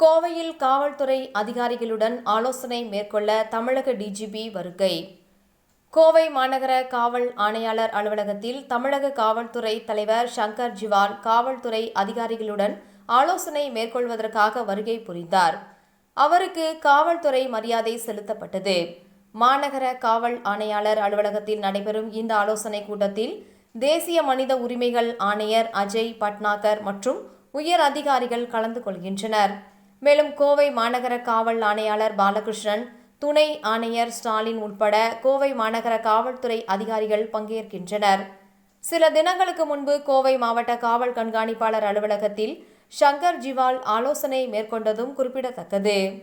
கோவையில் காவல்துறை அதிகாரிகளுடன் ஆலோசனை மேற்கொள்ள தமிழக டிஜிபி வருகை. கோவை மாநகர காவல் ஆணையாளர் அலுவலகத்தில் தமிழக காவல்துறை தலைவர் சங்கர் ஜிவால் காவல்துறை அதிகாரிகளுடன் ஆலோசனை மேற்கொள்வதற்காக வருகை புரிந்தார். அவருக்கு காவல்துறை மரியாதை செலுத்தப்பட்டது. மாநகர காவல் ஆணையாளர் அலுவலகத்தில் நடைபெறும் இந்த ஆலோசனைக் கூட்டத்தில் தேசிய மனித உரிமைகள் ஆணையர் அஜய் பட்னாகர் மற்றும் உயர் அதிகாரிகள் கலந்து கொள்கின்றனர். மேலும் கோவை மாநகர காவல் ஆணையாளர் பாலகிருஷ்ணன், துணை ஆணையர் ஸ்டாலின் உட்பட கோவை மாநகர காவல்துறை அதிகாரிகள் பங்கேற்கின்றனர். சில தினங்களுக்கு முன்பு கோவை மாவட்ட காவல் கண்காணிப்பாளர் அலுவலகத்தில் சங்கர் ஜிவால் ஆலோசனை மேற்கொண்டதும் குறிப்பிடத்தக்கது.